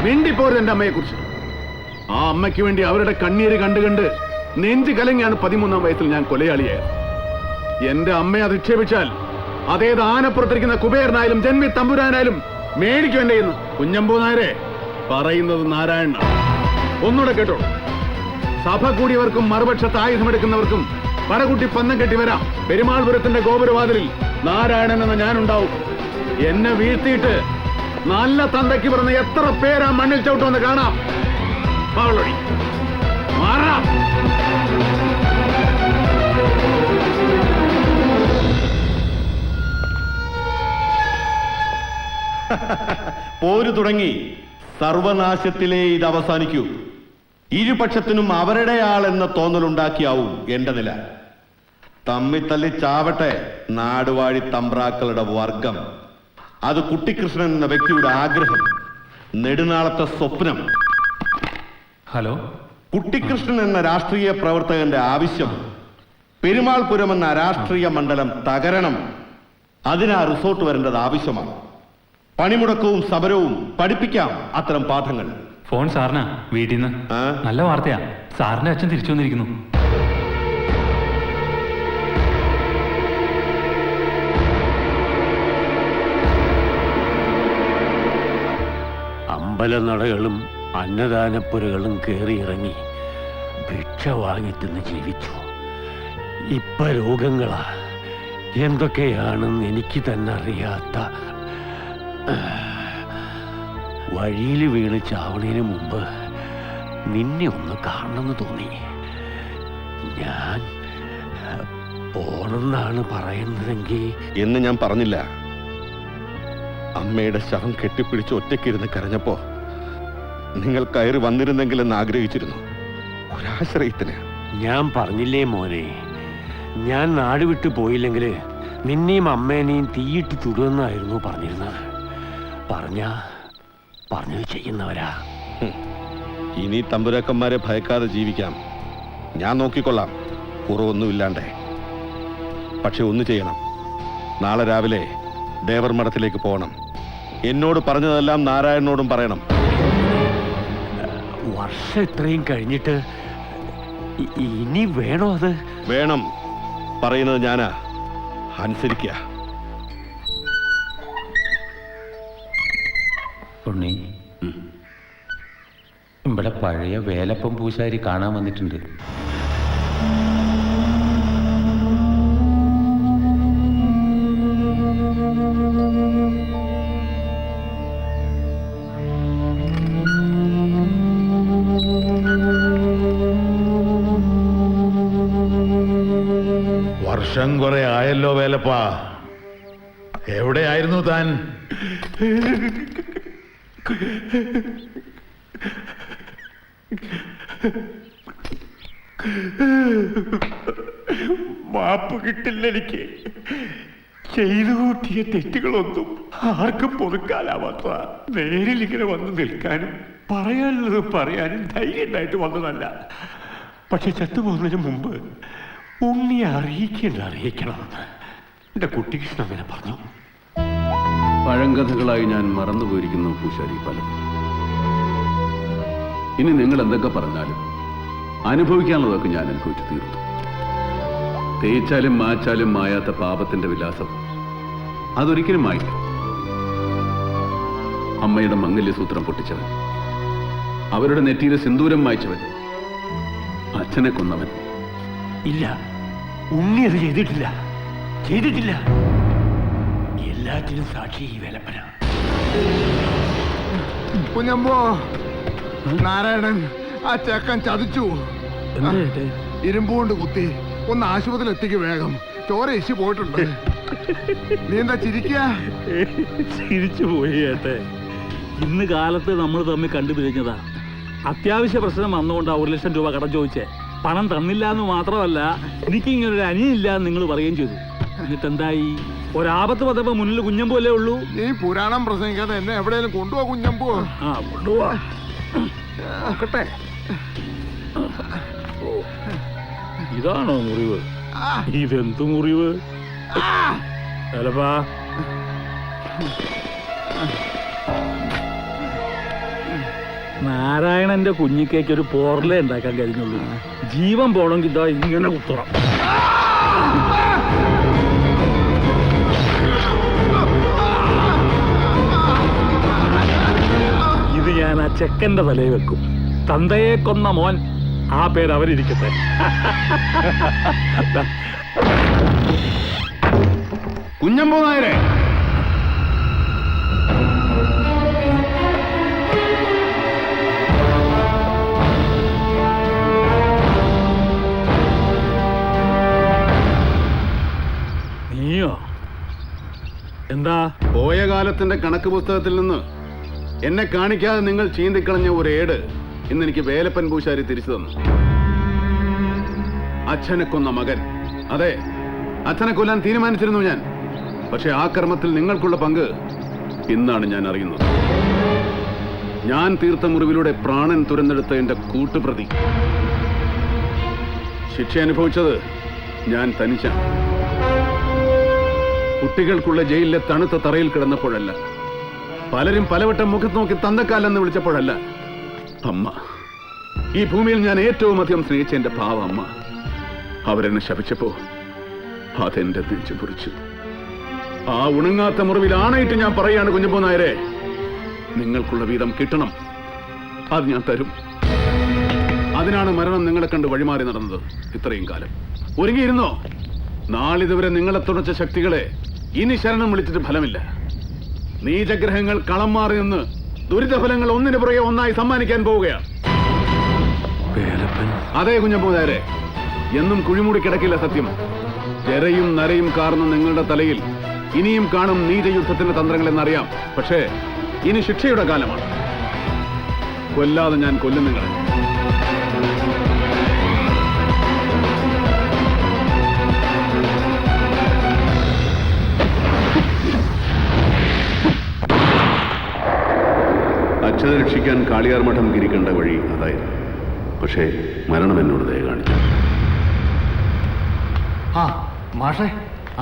മിണ്ടിപ്പോരുത് എന്റെ അമ്മയെ കുറിച്ച്. ആ അമ്മയ്ക്ക് വേണ്ടി അവരുടെ കണ്ണീര് കണ്ട് നെഞ്ചു കലങ്ങിയാണ് 13-ാം വയസ്സിൽ ഞാൻ കൊലയാളിയായത്. എന്റെ അമ്മയെ അധിക്ഷേപിച്ചാൽ അതേത് ആനപ്പുറത്തിരിക്കുന്ന കുബേരനായാലും ജന്മി തമ്പുരാനായാലും മേടിക്കും എന്റെ ഇന്ന്. കുഞ്ഞമ്പൂ നായരെ പറയുന്നത് നാരായണനാണ്. ഒന്നുകൂടെ കേട്ടോ, സഭ കൂടിയവർക്കും മറുപക്ഷത്ത് ആയുധമെടുക്കുന്നവർക്കും പടകുട്ടി പന്നം കെട്ടി വരാം. പെരുമാൾപുരത്തിന്റെ ഗോപുരവാതിലിൽ നാരായണൻ എന്ന ഞാനുണ്ടാവും. എന്നെ വീഴ്ത്തിയിട്ട് നല്ല തന്തയ്ക്ക് പറഞ്ഞ എത്ര പേരാ മണ്ണിൽ ചവിട്ടുമെന്ന് കാണാം. അവളൊഴി മാറാം. പോര് തുടങ്ങി. സർവനാശത്തിലേ ഇത് അവസാനിക്കൂ. ഇരുപക്ഷത്തിനും അവരുടെ ആളെന്ന തോന്നലുണ്ടാക്കിയാവും എന്റെ നില. തമ്മിത്തല്ലി ചാവട്ടെ നാടുവാഴി തമ്പ്രാക്കളുടെ വർഗം. അത് കുട്ടിക്കൃഷ്ണൻ എന്ന വ്യക്തിയുടെ ആഗ്രഹം, നെടുനാളത്തെ സ്വപ്നം. ഹലോ, കുട്ടിക്കൃഷ്ണൻ എന്ന രാഷ്ട്രീയ പ്രവർത്തകന്റെ ആവശ്യം പെരുമാൾപുരം എന്ന രാഷ്ട്രീയ മണ്ഡലം തകരണം. അതിനാ റിസോർട്ട് വരേണ്ടത് ആവശ്യമാണ്. പണിമുടക്കവും സമരവും പഠിപ്പിക്കാം അത്തരം പാഠങ്ങൾ. ഫോൺ സാറിനാ വീട്ടിൽ നിന്ന്. നല്ല വാർത്തയാ, സാറിന്റെ അച്ഛൻ തിരിച്ചു വന്നിരിക്കുന്നു. അമ്പലനടകളും അന്നദാനപ്പുരകളും കയറിയിറങ്ങി ഭിക്ഷ വാങ്ങിത്തുന്ന് ജീവിച്ചു. ഇപ്പൊ രോഗങ്ങളാ, എന്തൊക്കെയാണെന്ന് എനിക്ക് തന്നെ അറിയാത്ത. വഴിയിൽ വീണ് ചാവണേന് മുമ്പ് നിന്നെ ഒന്ന് കാണണമെന്ന് തോന്നി. ഞാൻ പോണെന്നാണ് പറയുന്നതെങ്കിൽ എന്ന് ഞാൻ പറഞ്ഞില്ല. അമ്മയുടെ ശവം കെട്ടിപ്പിടിച്ച് ഒറ്റയ്ക്കിരുന്ന് കരഞ്ഞപ്പോ നിങ്ങൾ കയറി വന്നിരുന്നെങ്കിലെന്ന് ആഗ്രഹിച്ചിരുന്നു. ഒരാശ്രയത്തിന്. ഞാൻ പറഞ്ഞില്ലേ മോനെ, ഞാൻ നാട് വിട്ടു പോയില്ലെങ്കിൽ നിന്നെയും അമ്മേനെയും തീയിട്ട് ചുടുമെന്നായിരുന്നു പറഞ്ഞിരുന്നത്. പറഞ്ഞത് ചെയ്യുന്നവരാ. ഇനി തമ്പുരാക്കന്മാരെ ഭയക്കാതെ ജീവിക്കാം. ഞാൻ നോക്കിക്കൊള്ളാം, കുറവൊന്നുമില്ലാണ്ടേ. പക്ഷെ ഒന്ന് ചെയ്യണം. നാളെ രാവിലെ ദേവർ മഠത്തിലേക്ക് പോകണം. എന്നോട് പറഞ്ഞതെല്ലാം നാരായണനോടും പറയണം. വർഷം ഇത്രയും കഴിഞ്ഞിട്ട് ഇനി വേണോ? അത് വേണം. പറയുന്നത് ഞാനാ, അനുസരിക്കുക. ഉണ്ണി, ഇവിടെ പഴയ വേലപ്പം പൂശാരി കാണാൻ വന്നിട്ടുണ്ട്. വർഷം കുറെ ആയല്ലോ വേലപ്പാ, എവിടെയായിരുന്നു താൻ? മാപ്പ് കിട്ടില്ല എനിക്ക്. ചെയ്തു കൂട്ടിയ തെറ്റുകളൊന്നും ആർക്കും പൊറുക്കാനാവാത്ത. നേരിൽ ഇങ്ങനെ വന്ന് നിൽക്കാനും പറയാനുള്ളത് പറയാനും ധൈര്യം ഉണ്ടായിട്ട് വന്നതല്ല. പക്ഷെ ചത്തുപോകുന്നതിന് മുമ്പ് ഉണ്ണിയെ അറിയിക്കണം. എന്റെ കുട്ടികൃഷ്ണൻ അങ്ങനെ പറഞ്ഞു. പഴങ്കഥകളായി ഞാൻ മറന്നുപോയിരിക്കുന്നു പൂശാരി പലതും. ഇനി നിങ്ങൾ എന്തൊക്കെ പറഞ്ഞാലും അനുഭവിക്കാനുള്ളതൊക്കെ ഞാൻ അനുഭവിച്ചു തീർത്തു. തേച്ചാലും മാച്ചാലും മായാത്ത പാപത്തിന്റെ വിലാസം അതൊരിക്കലും മായില്ല. അമ്മയുടെ മംഗല്യസൂത്രം പൊട്ടിച്ചവൻ, അവരുടെ നെറ്റിയിലെ സിന്ദൂരം മായ്ച്ചവൻ, അച്ഛനെ കൊന്നവൻ. ഇല്ല, ഉണ്ണി അത് ചെയ്തിട്ടില്ല. എല്ലാറ്റിനും സാക്ഷി ഈ വേലപ്പന. കുഞ്ഞമ്പോ, നാരായണൻ ആ ചെക്കൻ ചതിച്ചു. ഇരുമ്പുകൊണ്ട് കുത്തി ഒന്ന് ആശുപത്രിയിൽ എത്തിക്ക് വേഗം. ചോര ഇശി പോയിട്ടുണ്ട്. നീ എന്താ ചിരിക്കുക? ചിരിച്ചു പോയി ഏട്ടെ. ഇന്ന് കാലത്ത് നമ്മൾ തമ്മിൽ കണ്ടുപിരിഞ്ഞതാ. അത്യാവശ്യ പ്രശ്നം വന്നുകൊണ്ട് 1 ലക്ഷം രൂപ കടം ചോദിച്ചേ. പണം തന്നില്ല എന്ന് മാത്രമല്ല, എനിക്കിങ്ങനൊരു അനിയില്ല എന്ന് നിങ്ങൾ പറയുകയും ചെയ്തു. എന്നിട്ട് എന്തായി? ഒരാപത്ത് വന്നപ്പോ മുന്നിൽ കുഞ്ഞമ്പൂല്ലേ ഉള്ളൂ. നീ പുരാണം പ്രസംഗിക്കാതെ എന്നെ എവിടെയെങ്കിലും കൊണ്ടുപോ കുഞ്ഞമ്പൂ. ആ, കൊണ്ടുപോവാ. നോക്കട്ടെ. ഇതാണോ മുറിവ്? ഇതെന്തു മുറിവ്? ചിലപ്പാ നാരായണന്റെ കുഞ്ഞിക്കേക്ക് ഒരു പോർലേ ഉണ്ടാക്കാൻ കഴിഞ്ഞുള്ളൂ. ജീവൻ പോണെങ്കിൽ ഇതാ ഇങ്ങനെ കുത്തണം. ഇത് ഞാൻ ആ ചെക്കന്റെ തലയിൽ വെക്കും. തന്തയെ കൊന്ന മോൻ, ആ പേര് അവരിരിക്കട്ടെ. കുഞ്ഞമ്പൂ നായരെ, നീയോ? എന്താ? പോയ കാലത്തിന്റെ കണക്ക് പുസ്തകത്തിൽ നിന്ന് എന്നെ കാണിക്കാതെ നിങ്ങൾ ചീന്തിക്കളഞ്ഞ ഒരു ഏട് ഇന്ന് എനിക്ക് വേലപ്പൻ പൂശാരി തിരിച്ചു തന്നു. അച്ഛനെ കൊന്ന മകൻ. അതെ, അച്ഛനെ കൊല്ലാൻ തീരുമാനിച്ചിരുന്നു ഞാൻ. പക്ഷെ ആ കർമ്മത്തിൽ നിങ്ങൾക്കുള്ള പങ്ക് ഇന്നാണ് ഞാൻ അറിയുന്നത്. ഞാൻ തീർത്ത മുറിവിലൂടെ പ്രാണൻ തുരന്നെടുത്ത എന്റെ കൂട്ടുപ്രതി ശിക്ഷ അനുഭവിച്ചത് ഞാൻ തനിച്ചാണ്. കുട്ടികൾക്കുള്ള ജയിലിലെ തണുത്ത തറയിൽ കിടന്നപ്പോഴല്ല, പലരും പലവട്ടം മുഖത്ത് നോക്കി തന്തക്കാലെന്ന് വിളിച്ചപ്പോഴല്ല, അമ്മ, ഈ ഭൂമിയിൽ ഞാൻ ഏറ്റവും അധികം സ്നേഹിച്ച എന്റെ പാവ അമ്മ, അവരെന്നെ ശപിച്ചപ്പോ അതെന്റെ നെഞ്ചു പൊറിച്ചു. ആ ഉണങ്ങാത്ത മുറിവിൽ ആണയിട്ട് ഞാൻ പറയാണ്, കുഞ്ഞപ്പൂ നായരെ, നിങ്ങൾക്കുള്ള വീതം കിട്ടണം. അത് ഞാൻ തരും. അതിനാണ് മരണം നിങ്ങളെ കണ്ട് വഴിമാറി നടന്നത് ഇത്രയും കാലം. ഒരുങ്ങിയിരുന്നോ? നാളിതുവരെ നിങ്ങളെ തുണച്ച ശക്തികളെ ഇനി ശരണം വിളിച്ചിട്ട് ഫലമില്ല. നീചഗ്രഹങ്ങൾ കളം മാറി നിന്ന് ദുരിതഫലങ്ങൾ ഒന്നിനു പുറകെ ഒന്നായി സമ്മാനിക്കാൻ പോവുകയാണ്. അതെ കുഞ്ഞപ്പൂ നായരെ, എന്നും കുഴിമൂടി കിടക്കില്ല സത്യം. ജരയും നരയും കാർന്ന നിങ്ങളുടെ തലയിൽ ഇനിയും കാണും നീചയുദ്ധത്തിന്റെ തന്ത്രങ്ങളെന്നറിയാം. പക്ഷേ ഇനി ശിക്ഷയുടെ കാലമാണ്. കൊല്ലാതെ ഞാൻ കൊല്ലും നിങ്ങളെ. അച്ഛനെ രക്ഷിക്കാൻ കാളിയാർ മഠം കിരിക്കേണ്ട വഴി അതായിരുന്നു. പക്ഷേ മരണം എന്നോട് ദയ കാണിച്ചു. ആ മാഷേ,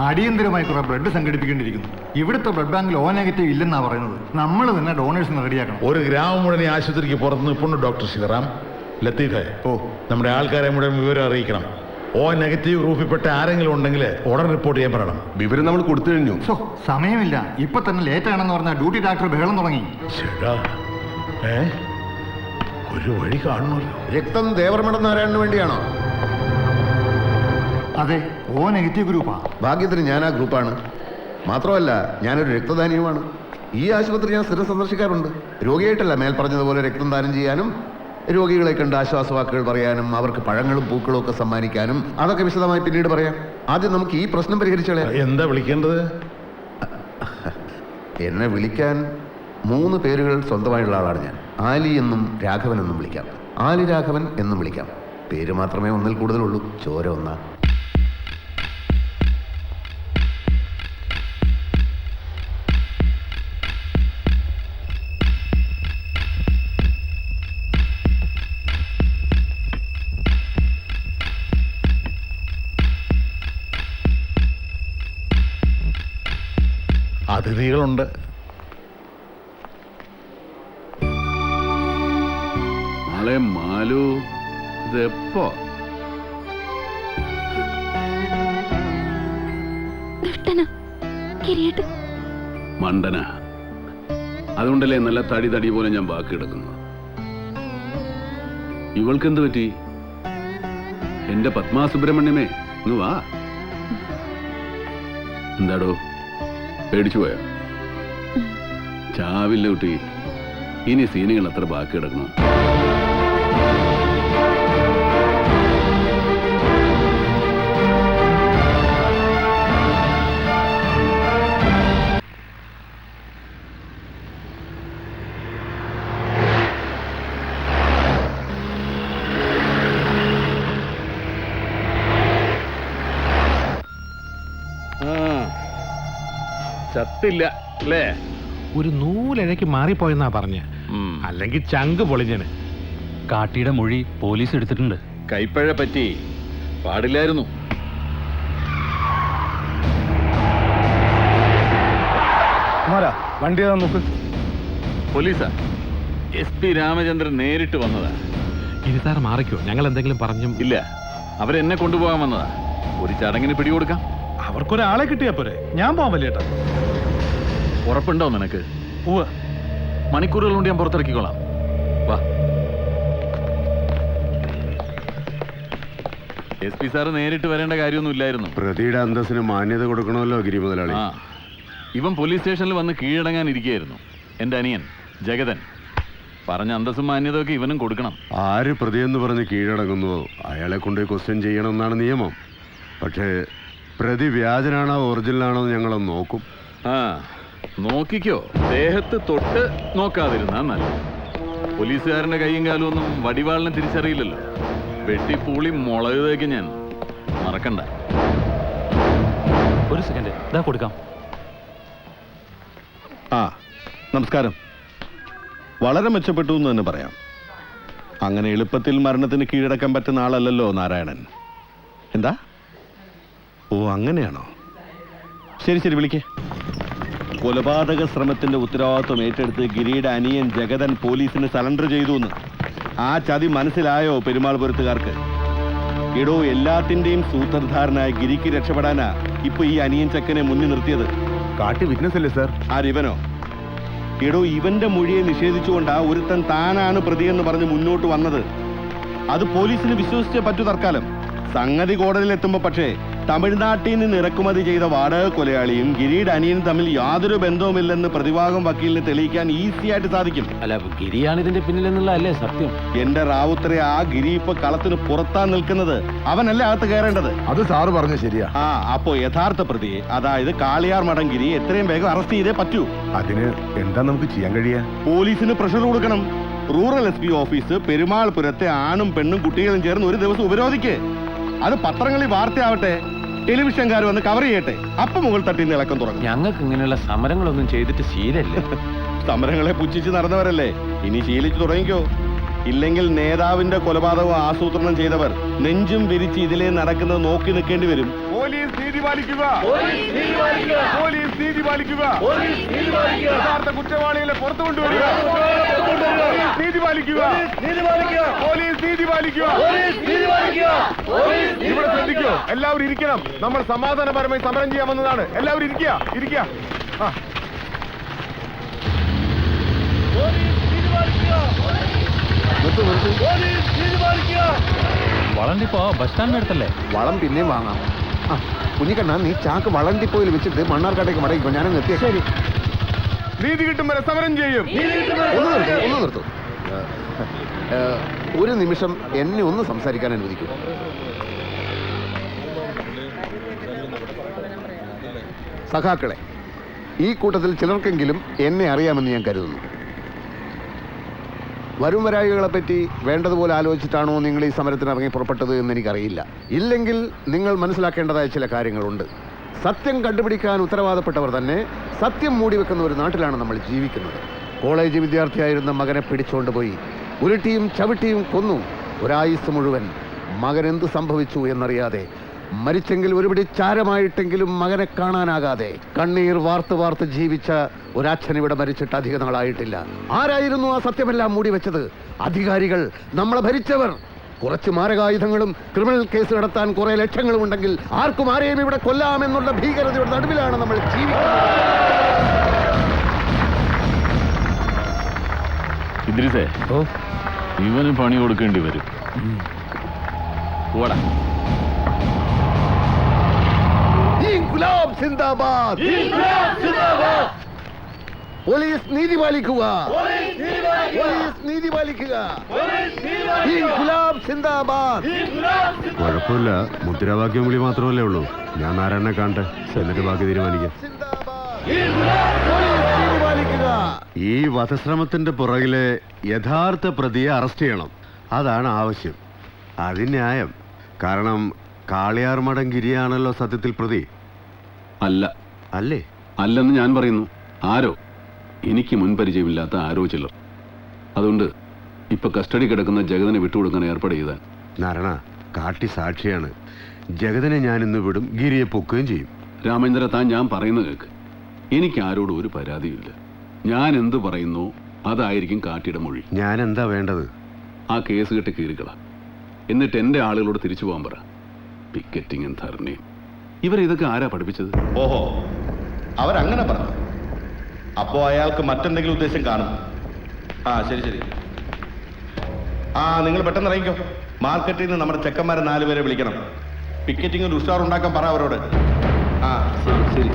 അടിയന്തരമായി കുറെ ബ്ലഡ് സംഘടിപ്പിക്കേണ്ടിയിരിക്കുന്നു. ഇവിടുത്തെ ബ്ലഡ് ബാങ്കിൽ O നെഗറ്റീവ് ഇല്ലെന്നാ പറയുന്നത്. നമ്മൾ തന്നെ ഡോണേഴ്സിന് റെഡിയാക്കണം. ഒരു ഗ്രാമം മുഴുവൻ ഈ ആശുപത്രിക്ക് പുറത്ത് നിൽപ്പുണ്ട് ഡോക്ടർ ശിവറാം. ലത്തീഫേ, നമ്മുടെ ആൾക്കാരെ മുഴുവൻ വിവരം അറിയിക്കണം. O നെഗറ്റീവ് ഗ്രൂപ്പിൽപ്പെട്ട ആരെങ്കിലും ഉണ്ടെങ്കിൽ ഉടൻ റിപ്പോർട്ട് ചെയ്യാൻ പറയണം. വിവരം നമ്മൾ കൊടുത്തു കഴിഞ്ഞു. സമയമില്ല, ഇപ്പൊ തന്നെ ലേറ്റ് ആണെന്ന് പറഞ്ഞാൽ ഡ്യൂട്ടി ഡോക്ടർ ബഹളം തുടങ്ങി. ഒരു വഴി കാണണമല്ലോ. രക്തം ദേവർമഠം നാരായണന് വേണ്ടിയാണോ? അതെ, O നെഗറ്റീവ് ഗ്രൂപ്പാ. ഭാഗ്യത്തിന് ഞാൻ ആ ഗ്രൂപ്പാണ്. മാത്രമല്ല ഞാനൊരു രക്തദാനിയുമാണ്. ഈ ആശുപത്രി ഞാൻ സ്ഥിരം സന്ദർശിക്കാറുണ്ട്. രോഗിയായിട്ടല്ല, മേൽ പറഞ്ഞതുപോലെ രക്തം ദാനം ചെയ്യാനും രോഗികളെ കണ്ട് ആശ്വാസവാക്കുകൾ പറയാനും അവർക്ക് പഴങ്ങളും പൂക്കളും ഒക്കെ സമ്മാനിക്കാനും. അതൊക്കെ വിശദമായി പിന്നീട് പറയാം. ആദ്യം നമുക്ക് ഈ പ്രശ്നം പരിഹരിച്ചോളെ. എന്താ വിളിക്കേണ്ടത്? എന്നെ വിളിക്കാൻ 3 പേരുകൾ സ്വന്തമായുള്ള ആളാണ് ഞാൻ. ആലി എന്നും രാഘവൻ എന്നും വിളിക്കാം. ആലി രാഘവൻ എന്നും വിളിക്കാം. പേര് മാത്രമേ ഒന്നിൽ കൂടുതലുള്ളൂ. ചോര ഒന്നാ. അതിഥികളുണ്ട്. നാളെ മാലു ഇതെപ്പോ? മണ്ടന. അതുകൊണ്ടല്ലേ നല്ല തടി പോലെ ഞാൻ ബാക്കി കിടക്കുന്നത്. ഇവൾക്കെന്ത് പറ്റി? എന്റെ പത്മാ സുബ്രഹ്മണ്യമേ, ഇങ്ങ് വാ. എന്താടോ, പേടിച്ചു പോയോ? ചാവില്ല കുട്ടി. ഇനി സീനുകൾ അത്ര ബാക്കി കിടക്കണം. ചത്തില്ല അല്ലേ? ഒരു നൂലിഴയ്ക്ക് മാറിപ്പോയെന്നാ പറഞ്ഞ, അല്ലെങ്കിൽ ചങ്ക് പൊളിഞ്ഞന്. കാട്ടിയുടെ മൊഴി പോലീസ് എടുത്തിട്ടുണ്ട്. കൈപ്പഴ പറ്റി പാടില്ലായിരുന്നു. വണ്ടി നോക്ക്. പോലീസാ? SP രാമചന്ദ്രൻ നേരിട്ട് വന്നതാ. ഇരുത്താറ് മാറിക്കോ, ഞങ്ങൾ എന്തെങ്കിലും പറഞ്ഞു? ഇല്ല, അവരെന്നെ കൊണ്ടുപോകാൻ വന്നതാ. ഒരു ചടങ്ങിന് പിടികൊടുക്കാം. അവർക്കൊരാളെ കിട്ടിയാ പോരെ, ഞാൻ പോവാൻ വലിയേട്ടാ. ഉറപ്പുണ്ടോ നിനക്ക്? മണിക്കൂറുകൾ കൊണ്ട് ഞാൻ പുറത്തിറക്കിക്കോളാം. വാ. SP സാറ് നേരിട്ട് വരേണ്ട കാര്യമൊന്നും ഇല്ലായിരുന്നു. പ്രതിയുടെ അന്തസ്സിന് മാന്യത കൊടുക്കണമല്ലോ ഗിരി മുതലാളി. ആ, ഇവൻ പോലീസ് സ്റ്റേഷനിൽ വന്ന് കീഴടങ്ങാൻ ഇരിക്കുകയായിരുന്നു. എൻ്റെ അനിയൻ ജഗതൻ. പറഞ്ഞ അന്തസ്സും മാന്യതയൊക്കെ ഇവനും കൊടുക്കണം. ആര് പ്രതിയെന്ന് പറഞ്ഞ് കീഴടങ്ങുന്നുവോ അയാളെ കൊണ്ട് ക്വസ്റ്റ്യൻ ചെയ്യണമെന്നാണ് നിയമം. പക്ഷേ പ്രതി വ്യാജനാണോ ഒറിജിനലാണോ ഞങ്ങളൊന്ന് നോക്കും. ആ, നോക്കിക്കോ. ദേഹത്ത് തൊട്ട് നോക്കാതിരുന്നാ നല്ല. പോലീസുകാരൻ്റെ കൈയും കാലും ഒന്നും വടിവാളിനെ തിരിച്ചറിയില്ലല്ലോ. വെട്ടിപ്പൂളി മുളക് തേക്ക് ഞാൻ. മറക്കണ്ട. ഒരു സെക്കൻഡ്, ഇതാ കൊടുക്കാം. ആ, നമസ്കാരം. വളരെ മെച്ചപ്പെട്ടു എന്ന് തന്നെ പറയാം. അങ്ങനെ എളുപ്പത്തിൽ മരണത്തിന് കീഴടക്കാൻ പറ്റുന്ന ആളല്ലല്ലോ നാരായണൻ. എന്താ? ഓ, അങ്ങനെയാണോ? ശരി ശരി, വിളിക്കേ. കൊലപാതക ശ്രമത്തിന്റെ ഉത്തരവാദിത്വം ഏറ്റെടുത്ത് ഗിരിയുടെ അനിയൻ ജഗതൻ പോലീസിന് സറണ്ടർ ചെയ്തു എന്ന്. ആ ചതി മനസ്സിലായോ പെരുമാൾപുരത്തുകാർക്ക്? എടോ, എല്ലാത്തിന്റെയും സൂത്രധാരനായ ഗിരിക്ക് രക്ഷപ്പെടാനാ ഇപ്പൊ ഈ അനിയൻ ചക്കനെ മുന്നിൽ നിർത്തിയത്. കാട്ടി വിറ്റ്നസ് അല്ലേ സാർ? ആരിവനോ? എടോ, ഇവന്റെ മൊഴിയെ നിഷേധിച്ചുകൊണ്ടാ ഒരുത്തൻ താനാണ് പ്രതിയെന്ന് പറഞ്ഞ് മുന്നോട്ട് വന്നത്. അത് പോലീസിന് വിശ്വസിച്ചേ പറ്റൂ തൽക്കാലം. സംഗതി കോടതിയിലെത്തുമ്പോ പക്ഷേ തമിഴ്നാട്ടിൽ നിന്ന് ഇറക്കുമതി ചെയ്ത വാടക കൊലയാളിയും ഗിരിയുടെ അനിയനും തമ്മിൽ യാതൊരു ബന്ധവുമില്ലെന്ന് പ്രതിഭാഗം വക്കീലിന് തെളിയിക്കാൻ ഈസി ആയിട്ട് സാധിക്കും. അല്ല, ഗിരിയാണ് ഇതിന്റെ പിന്നിലെന്നുള്ള അല്ലേ സത്യം? എന്റെ റാവുത്തരെ, ആ ഗിരി ഇപ്പൊ കളത്തിന് പുറത്താ നിൽക്കുന്നത്. അവനല്ലേ അകത്ത് കയറേണ്ടത്. അത് സാറ് പറഞ്ഞ ശരിയാ. ആ, അപ്പോ യഥാർത്ഥ പ്രതിയെ, അതായത് കാളിയാർ മഠം ഗിരി എത്രയും വേഗം അറസ്റ്റ് ചെയ്തേ പറ്റൂ. അതിന് എന്താ നമുക്ക് ചെയ്യാൻ കഴിയാ? പോലീസിന് പ്രഷർ കൊടുക്കണം. റൂറൽ SP ഓഫീസ് പെരുമാൾപുരത്തെ ആണും പെണ്ണും കുട്ടികളും ചേർന്ന് ഒരു ദിവസം ഉപരോധിക്ക്. അത് പത്രങ്ങളിൽ വാർത്തയാവട്ടെ, ടെലിവിഷൻകാർ വന്ന് കവർ ചെയ്യട്ടെ. അപ്പം മുകൾ തട്ടിന്ന് ഇളക്കം തുടങ്ങും. ഞങ്ങൾക്ക് ഇങ്ങനെയുള്ള സമരങ്ങളൊന്നും ചെയ്തിട്ട് ശീലല്ലേ. സമരങ്ങളെ പുച്ഛിച്ച് നടന്നവരല്ലേ, ഇനി ശീലിച്ചു തുടങ്ങിക്കോ. ഇല്ലെങ്കിൽ നേതാവിന്റെ കൊലപാതകം ആസൂത്രണം ചെയ്തവർ നെഞ്ചും വിരിച്ച് ഇതിലേ നടക്കുന്നത് നോക്കി നിൽക്കേണ്ടി വരും. പോലീസ് നീതി പാലിക്കുക! പോലീസ് നീതി പാലിക്കുക! യഥാർത്ഥ കുറ്റവാളികളെ പുറത്തു കൊണ്ടുവരിക! നീതി പാലിക്കുക! പോലീസ് നീതി പാലിക്കുക! ഇവിടെ ശ്രദ്ധിക്കൂ, എല്ലാവരും ഇരിക്കണം. നമ്മൾ സമാധാനപരമായി സമരം ചെയ്യാൻ വന്നതാണ്. എല്ലാവരും ഇരിക്കുക. ആ, വളണ്ടിപ്പോ ബസ് സ്റ്റാൻഡിനടുത്തല്ലേ? വളം പിന്നെയും വാങ്ങാം. കുഞ്ഞിക്കണ്ണ, നീ ചാക്ക് വളണ്ടിപ്പോയിൽ വെച്ചിട്ട് മണ്ണാർക്കാട്ടേക്ക് മടങ്ങിക്കോ. ഞാനങ്ങ് എത്തിയ. ശരി. നീതി കിട്ടും വരെ സമരം ചെയ്യും. ഒന്ന് നിർത്തൂ. ഒരു നിമിഷം എന്നെ ഒന്ന് സംസാരിക്കാൻ അനുവദിക്കൂ. സഖാക്കളെ, ഈ കൂട്ടത്തിൽ ചിലർക്കെങ്കിലും എന്നെ അറിയാമെന്ന് ഞാൻ കരുതുന്നു. വരും വരായികളെ പറ്റി വേണ്ടതുപോലെ ആലോചിച്ചിട്ടാണോ നിങ്ങൾ ഈ സമരത്തിന് ഇറങ്ങി പുറപ്പെട്ടത് എന്ന് എനിക്കറിയില്ല. ഇല്ലെങ്കിൽ നിങ്ങൾ മനസ്സിലാക്കേണ്ടതായ ചില കാര്യങ്ങളുണ്ട്. സത്യം കണ്ടുപിടിക്കാൻ ഉത്തരവാദപ്പെട്ടവർ തന്നെ സത്യം മൂടിവെക്കുന്ന ഒരു നാട്ടിലാണ് നമ്മൾ ജീവിക്കുന്നത്. കോളേജ് വിദ്യാർത്ഥിയായിരുന്ന മകനെ പിടിച്ചുകൊണ്ടുപോയി ഉരുട്ടിയും ചവിട്ടിയും കൊന്നു. ഒരായുസ് മുഴുവൻ മകൻ എന്ത് സംഭവിച്ചു എന്നറിയാതെ, മരിച്ചെങ്കിൽ ഒരുപിടി ചാരമായിട്ടെങ്കിലും മകനെ കാണാനാകാതെ കണ്ണീർ വാർത്ത് ജീവിച്ച ഒരച്ഛൻ ഇവിടെ മരിച്ചിട്ട് അധിക നാളായിട്ടില്ല. ആരായിരുന്നു ആ സത്യമെല്ലാം മൂടിവെച്ചത്? അധികാരികൾ, നമ്മളെ ഭരിച്ചവർ. കുറച്ച് മാരകായുധങ്ങളും ക്രിമിനൽ കേസ് നടത്താൻ കുറെ ലക്ഷങ്ങളും ഉണ്ടെങ്കിൽ ആർക്കും ആരെയും ഇവിടെ കൊല്ലാമെന്നുള്ള ഭീകരതയുടെ നടുവിലാണ് നമ്മൾ ജീവിക്കുന്നത്. ഇദ്രിസേ, ഇവന് പണി കൊടുക്കേണ്ടി വരും. പോടാ. ഇൻക്ലാബ് സിന്ദാബാദ്! പോലീസ് നീതി പാലിക്കുക! പോലീസ് നീതി പാലിക്കുക! ഇൻക്ലാബ് സിന്ദാബാദ്! കുഴപ്പമില്ല, മുദ്രാവാക്യം വിളി മാത്രമല്ലേ ഉള്ളൂ. ഞാൻ നാരായണനെ കാണട്ടെ, എന്നിട്ട് ബാക്കി തീരുമാനിക്കാം. ഈ വധശ്രമത്തിന്റെ പുറകിലെ യഥാർത്ഥ പ്രതിയെ അറസ്റ്റ് ചെയ്യണം. അതാണ് ആവശ്യം. അതിന് ന്യായം. കാരണം കാളിയാർ മഠം ഗിരിയാണല്ലോ സത്യത്തിൽ പ്രതി. അല്ല. അല്ലേ? അല്ലെന്ന് ഞാൻ പറയുന്നു. ആരോ, എനിക്ക് മുൻപരിചയമില്ലാത്ത ആരോ ചിലർ. അതുകൊണ്ട് ഇപ്പൊ കസ്റ്റഡി കിടക്കുന്ന ജഗതിനെ വിട്ടുകൊടുക്കാൻ ഏർപ്പാട് ചെയ്താൽ. നാരായണ, കാട്ടി സാക്ഷിയാണ്. ജഗതിനെ ഞാൻ ഇന്ന് വിടും, ഗിരിയെ പൊക്കുകയും ചെയ്യും. രാമേന്ദ്ര, താൻ ഞാൻ പറയുന്നത് കേൾക്ക്. എനിക്ക് ആരോടും ഒരു പരാതിയില്ല. ഞാൻ എന്ത് പറയുന്നു അതായിരിക്കും കാട്ടിയുടെ മൊഴി. ഞാൻ എന്താ വേണ്ടത്? ആ കേസ് കെട്ടി കീറിക്കള. എന്നിട്ട് എൻ്റെ ആളുകളോട് തിരിച്ചു പോകാൻ പറ. പിക്കറ്റിങ്ങും ധർണയും ഇതൊക്കെ ആരാ പഠിപ്പിച്ചത്? ഓഹോ, അവരങ്ങനെ പറഞ്ഞു. അപ്പോ അയാൾക്ക് മറ്റെന്തെങ്കിലും ഉദ്ദേശം കാണും. ആ ശരി ശരി. ആ നിങ്ങൾ പെട്ടെന്ന് ഇറങ്ങിക്കോ. മാർക്കറ്റിൽ നിന്ന് നമ്മുടെ ചെക്കന്മാരെ 4 പേരെ വിളിക്കണം. പിക്കറ്റിംഗ് ഒരു ഉഷാർ ഉണ്ടാക്കാൻ പറ അവരോട്. ആ ശരി.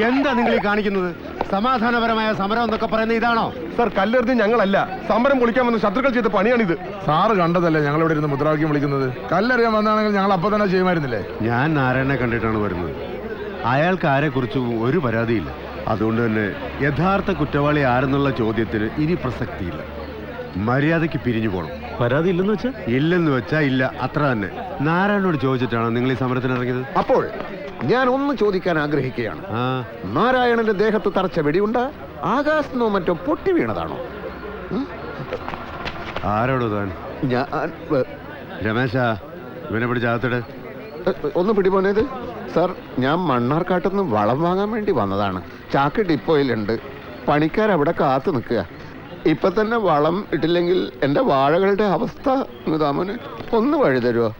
എന്താ നിങ്ങൾ ഈ കാണിക്കുന്നത്? സമാധാനപരമായ സമരം എന്നൊക്കെ പറയുന്ന ഇതാണോ? സർ, കല്ലെറിഞ്ഞ് ഞങ്ങളല്ല, സമരം പൊളിക്കാൻ വന്ന ശത്രുക്കൾ ചെയ്ത പണിയാണിത്. സാറ് കണ്ടതല്ലേ ഞങ്ങൾ ഇവിടെ ഇരുന്ന് മുദ്രാവാക്യം വിളിക്കുന്നത്? കല്ലെറിയാൻ വന്നാണെങ്കിൽ ഞങ്ങൾ അപ്പൊ തന്നെ ചെയ്യുമായിരുന്നില്ലേ? ഞാൻ നാരായണനെ കണ്ടിട്ടാണ് വരുന്നത്. അയാൾക്ക് ആരെക്കുറിച്ചും ഒരു പരാതിയില്ല. അതുകൊണ്ട് തന്നെ യഥാർത്ഥ കുറ്റവാളി ആരെന്നുള്ള ചോദ്യത്തിന് ഇനി പ്രസക്തിയില്ല. മര്യാദയ്ക്ക് പിരിഞ്ഞു പോകണം. പരാതി ഇല്ലെന്ന് വെച്ചാ? ഇല്ലെന്ന് വെച്ചാ ഇല്ല, അത്ര തന്നെ. നാരായണനോട് ചോദിച്ചിട്ടാണോ നിങ്ങൾ ഈ സമരത്തിന് ഇറങ്ങിയത്? അപ്പോൾ ഞാൻ ഒന്ന് ചോദിക്കാൻ ആഗ്രഹിക്കുകയാണ്. നാരായണന്റെ ദേഹത്ത് തറച്ച വെടിയുണ്ട ആകാശത്തോ മറ്റോ പൊട്ടി വീണതാണോ? ആരോടോ താൻ? ഞാൻ രമേശ, ഇവനെ പിടിച്ചാകത്തിട്. ഒന്ന് പിടിപോനേത് സാർ. ഞാൻ മണ്ണാർക്കാട്ടുനിന്ന് വളം വാങ്ങാൻ വേണ്ടി വന്നതാണ്. ചാക്ക് ഡിപ്പോയിലുണ്ട്. പണിക്കാരവിടെ കാത്തു നിൽക്കുക. ഇപ്പൊ തന്നെ വളം ഇട്ടില്ലെങ്കിൽ എൻ്റെ വാഴകളുടെ അവസ്ഥ താമന് ഒന്ന് വഴി തരുമോ?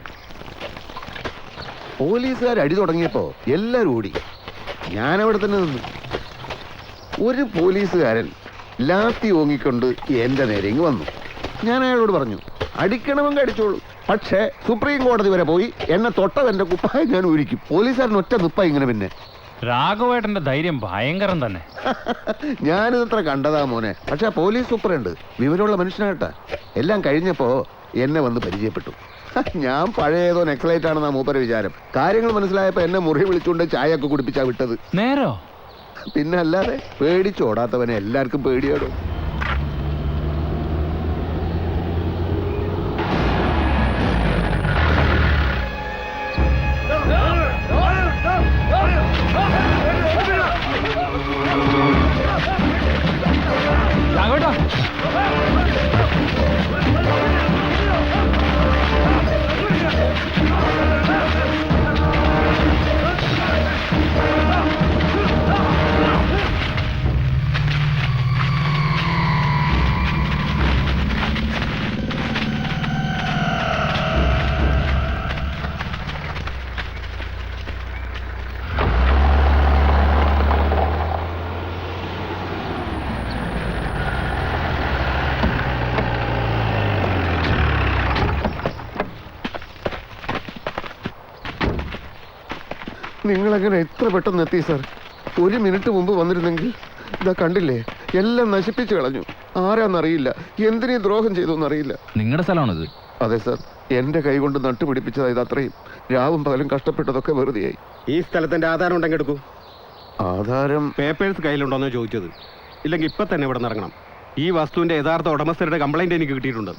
പോലീസുകാർ അടി തുടങ്ങിയപ്പോ എല്ലാവരും ഓടി. ഞാനവിടെ തന്നെ നിന്നു. ഒരു പോലീസുകാരൻ ലാത്തി ഓങ്ങിക്കൊണ്ട് എൻ്റെ നേരെ ഇങ്ങ് വന്നു. ഞാൻ അയാളോട് പറഞ്ഞു, അടിക്കണമെങ്കിൽ അടിച്ചോളൂ, പക്ഷേ സുപ്രീം കോടതി വരെ പോയി എന്നെ തൊട്ടതെന്റെ കുപ്പായം ഞാൻ ഊരിക്കും. പോലീസുകാരൻ ഒറ്റ നിപ്പ ഇങ്ങനെ. പിന്നെ രാഘവേട്ടന്റെ ധൈര്യം ഭയങ്കരം തന്നെ. ഞാനിതത്ര കണ്ടതാ മോനെ. പക്ഷെ പോലീസ് സൂപ്പറുണ്ട്, വിവരമുള്ള മനുഷ്യനായിട്ടാ. എല്ലാം കഴിഞ്ഞപ്പോ എന്നെ വന്ന് പരിചയപ്പെട്ടു. ഞാൻ പഴയതോ നെക്സലൈറ്റ് ആണെന്നാ മൂപ്പര വിചാരം. കാര്യങ്ങൾ മനസ്സിലായപ്പോ എന്നെ മുറി വിളിച്ചുകൊണ്ട് ചായ ഒക്കെ കുടിപ്പിച്ചാ വിട്ടത്. നേരോ? പിന്നെ അല്ലാതെ പേടിച്ചോടാത്തവനെ എല്ലാവർക്കും പേടിയാടും. നിങ്ങളെങ്ങനെ എത്ര പെട്ടെന്ന് എത്തി സാർ? 1 മിനിറ്റ് മുമ്പ് വന്നിരുന്നെങ്കിൽ ഇതാ കണ്ടില്ലേ, എല്ലാം നശിപ്പിച്ചു കളഞ്ഞു. ആരാന്നറിയില്ല, എന്തിനീ ദ്രോഹം ചെയ്തോന്നറിയില്ല. നിങ്ങളുടെ സ്ഥലമാണിത്? അതെ സാർ, എന്റെ കൈ കൊണ്ട് നട്ടുപിടിപ്പിച്ചതാ ഇത്. അത്രയും രാവും പകലും കഷ്ടപ്പെട്ടതൊക്കെ വെറുതെയായി. ഈ സ്ഥലത്തിന്റെ ആധാരം ഉണ്ടെങ്കിൽ എടുക്കൂ. ആധാരം? പേപ്പേഴ്സ് കയ്യിലുണ്ടോന്ന് ചോദിച്ചത്. ഇല്ലെങ്കിൽ ഇപ്പൊ തന്നെ ഇവിടെ ഇറങ്ങണം. ഈ വസ്തുവിന്റെ യഥാർത്ഥ ഉടമസ്ഥരുടെ കംപ്ലൈന്റ് എനിക്ക് കിട്ടിയിട്ടുണ്ട്.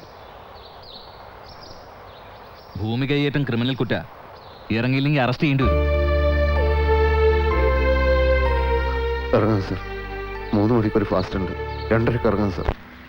ഭൂമി കൈയേറ്റം ക്രിമിനൽ കുറ്റ. ഇറങ്ങിയില്ലെങ്കിൽ അറസ്റ്റ് ചെയ്യേണ്ടി വരും. ഇറങ്ങാം സാർ. 3 മണിക്കൊരു ഫാസ്റ്റ് ഉണ്ട്. 2:30 ഇറങ്ങാം സാർ.